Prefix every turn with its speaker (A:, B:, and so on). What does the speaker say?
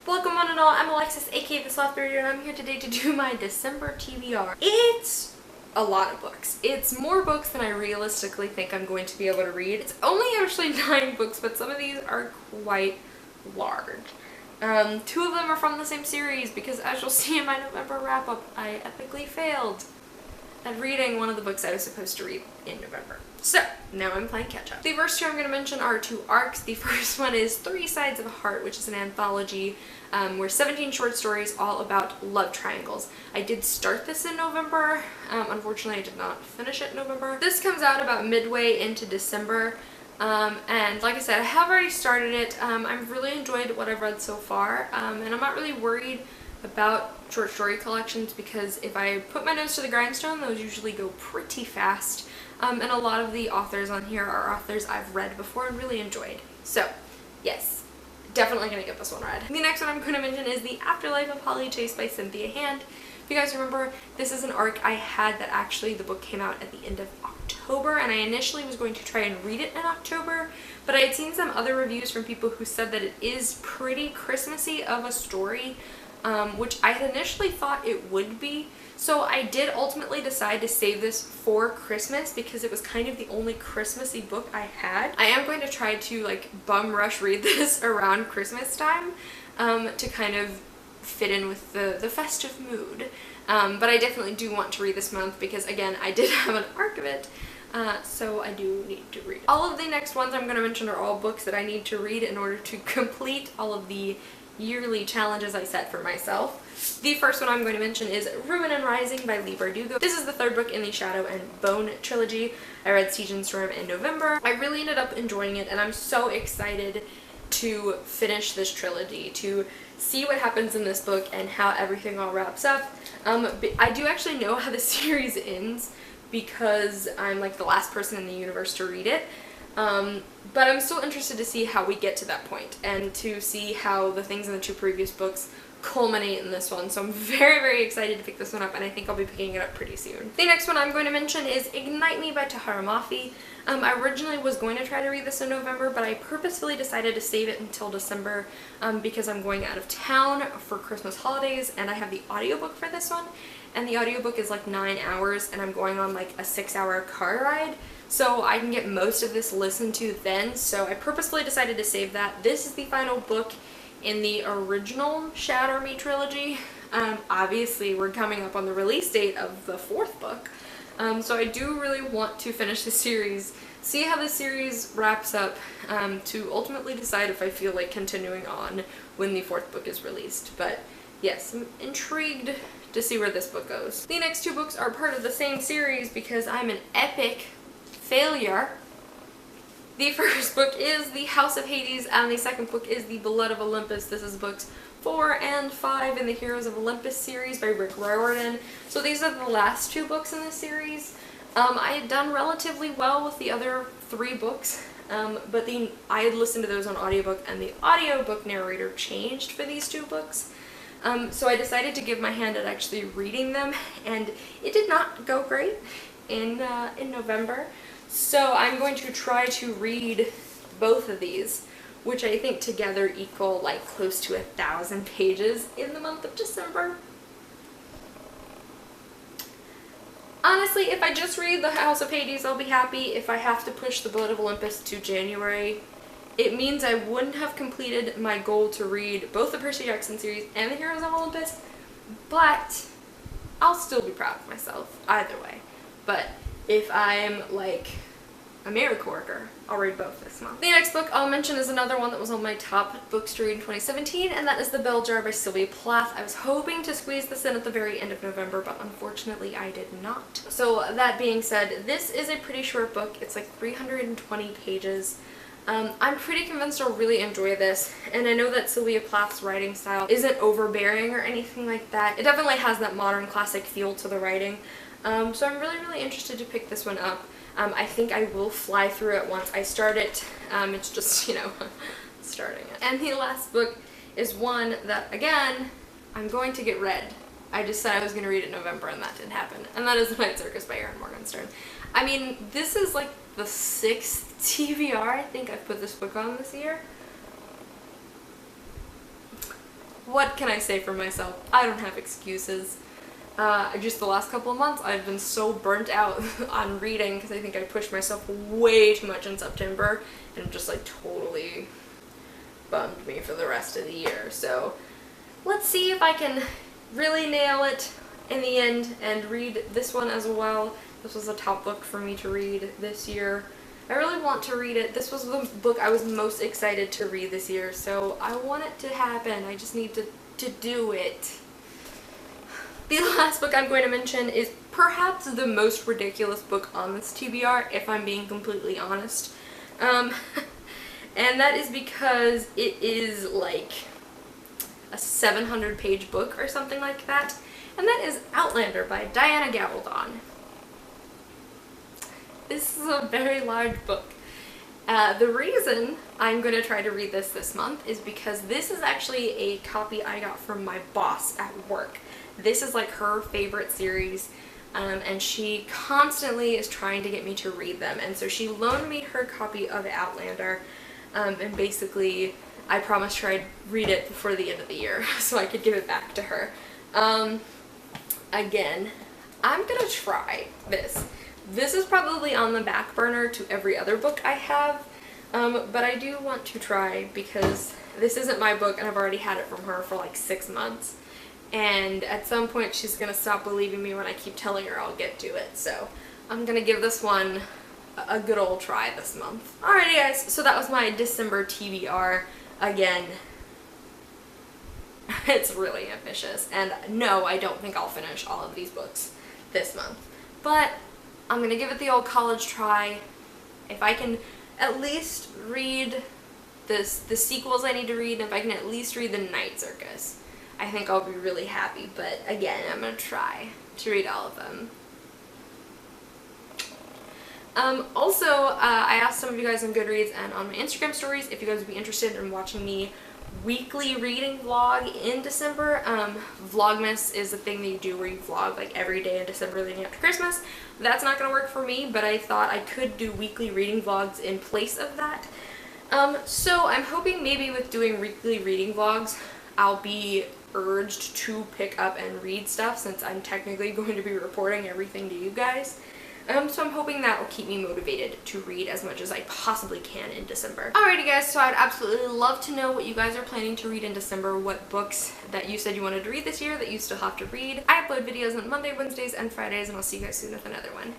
A: Welcome one and all, I'm Alexis, aka the Sloth Bearder, and I'm here today to do my December TBR. It's a lot of books. It's more books than I realistically think I'm going to be able to read. It's only actually 9 books, but some of these are quite large. 2 of them are from the same series because, as you'll see in my November wrap-up, I epically failed at reading one of the books I was supposed to read in November. So, now I'm playing catch-up. The first 2 I'm going to mention are 2 arcs. The first one is 3 Sides of a Heart, which is an anthology where 17 short stories all about love triangles. I did start this in November. Unfortunately, I did not finish it in November. This comes out about midway into December. And like I said, I have already started it. I've really enjoyed what I've read so far, and I'm not really worried about short story collections because if I put my nose to the grindstone, those usually go pretty fast. And a lot of the authors on here are authors I've read before and really enjoyed. So, yes, definitely gonna get this one read. The next one I'm going to mention is The Afterlife of Holly Chase by Cynthia Hand. If you guys remember, this is an arc I had that actually the book came out at the end of October, and I initially was going to try and read it in October, but I had seen some other reviews from people who said that it is pretty Christmassy of a story, which I had initially thought it would be. So I did ultimately decide to save this for Christmas because it was kind of the only Christmassy book I had. I am going to try to like bum rush read this around Christmas time to kind of fit in with the festive mood. But I definitely do want to read this month because, again, I did have an arc of it, so I do need to read it. All of the next ones I'm going to mention are all books that I need to read in order to complete all of the yearly challenges I set for myself. The first one I'm going to mention is Rumen Rising by Leigh Bardugo. This is the 3rd book in the Shadow and Bone trilogy. I read Siege and Storm in November. I really ended up enjoying it, and I'm so excited to finish this trilogy, to see what happens in this book and how everything all wraps up. I do actually know how the series ends because I'm like the last person in the universe to read it. But I'm still interested to see how we get to that point and to see how the things in the 2 previous books culminate in this one. So I'm very, very excited to pick this one up, and I think I'll be picking it up pretty soon. The next one I'm going to mention is Ignite Me by Tahereh Mafi. I originally was going to try to read this in November, but I purposefully decided to save it until December because I'm going out of town for Christmas holidays, and I have the audiobook for this one, and the audiobook is like 9 hours, and I'm going on like a 6-hour car ride, so I can get most of this listened to then, so I purposefully decided to save that. This is the final book in the original Shatter Me trilogy. Obviously, we're coming up on the release date of the 4th book, so I do really want to finish the series, see how the series wraps up, to ultimately decide if I feel like continuing on when the 4th book is released. But yes, I'm intrigued to see where this book goes. The next 2 books are part of the same series because I'm an epic failure. The first book is The House of Hades, and the second book is The Blood of Olympus. This is books 4 and 5 in the Heroes of Olympus series by Rick Riordan. So these are the last 2 books in this series. I had done relatively well with the other 3 books, but I had listened to those on audiobook, and the audiobook narrator changed for these 2 books. So I decided to give my hand at actually reading them, and it did not go great in November. So I'm going to try to read both of these, which I think together equal like close to 1,000 pages in the month of December. Honestly, if I just read The House of Hades, I'll be happy. If I have to push The Blood of Olympus to January, it means I wouldn't have completed my goal to read both the Percy Jackson series and the Heroes of Olympus, but I'll still be proud of myself either way. But if I'm like a miracle worker, I'll read both this month. The next book I'll mention is another one that was on my top books to read in 2017, and that is The Bell Jarvis by Sylvia Plath. I was hoping to squeeze this in at the very end of November, but unfortunately I did not. So that being said, this is a pretty short book. It's like 320 pages. I'm pretty convinced I'll really enjoy this, and I know that Sylvia Plath's writing style isn't overbearing or anything like that. It definitely has that modern classic feel to the writing. So I'm really, really interested to pick this one up. I think I will fly through it once I start it. It's just, you know, starting it. And the last book is one that, again, I'm going to get read. I just said I was going to read it in November, and that didn't happen. And that is The Point Circus by Erin Morgenstern. I mean, this is like the 6th TBR I think I've put this book on this year. what can I say for myself? I don't have excuses. Just the last couple of months I've been so burnt out on reading because I think I pushed myself way too much in September and just like totally bummed me for the rest of the year. So let's see if I can really nail it in the end and read this one as well. This was a top book for me to read this year. I really want to read it. This was the book I was most excited to read this year, so I want it to happen. I just need to do it. The last book I'm going to mention is perhaps the most ridiculous book on this TBR, if I'm being completely honest. And that is because it is like a 700-page book or something like that. And that is Outlander by Diana Gabaldon. This is a very large book. The reason I'm going to try to read this month is because this is actually a copy I got from my boss at work. This is like her favorite series, and she constantly is trying to get me to read them. And so she loaned me her copy of Outlander, and basically I promised her I'd read it before the end of the year so I could give it back to her. Again, I'm gonna try this. This is probably on the back burner to every other book I have, but I do want to try because this isn't my book and I've already had it from her for like 6 months. And at some point she's gonna stop believing me when I keep telling her I'll get to it. So I'm gonna give this one a good old try this month. Alrighty guys, so that was my December TBR. Again, it's really ambitious, and no, I don't think I'll finish all of these books this month. But I'm gonna give it the old college try. If I can at least read the sequels I need to read, and if I can at least read the Night Circus, I think I'll be really happy. But again, I'm gonna try to read all of them. Also, I asked some of you guys on Goodreads and on my Instagram stories if you guys would be interested in watching me weekly reading vlog in December. Vlogmas is the thing that you do where you vlog like every day in December leading up to Christmas. That's not going to work for me, but I thought I could do weekly reading vlogs in place of that. So I'm hoping maybe with doing weekly reading vlogs, I'll be urged to pick up and read stuff since I'm technically going to be reporting everything to you guys. So I'm hoping that will keep me motivated to read as much as I possibly can in December. Alrighty guys, so I'd absolutely love to know what you guys are planning to read in December, what books that you said you wanted to read this year that you still have to read. I upload videos on Monday, Wednesdays, and Fridays, and I'll see you guys soon with another one.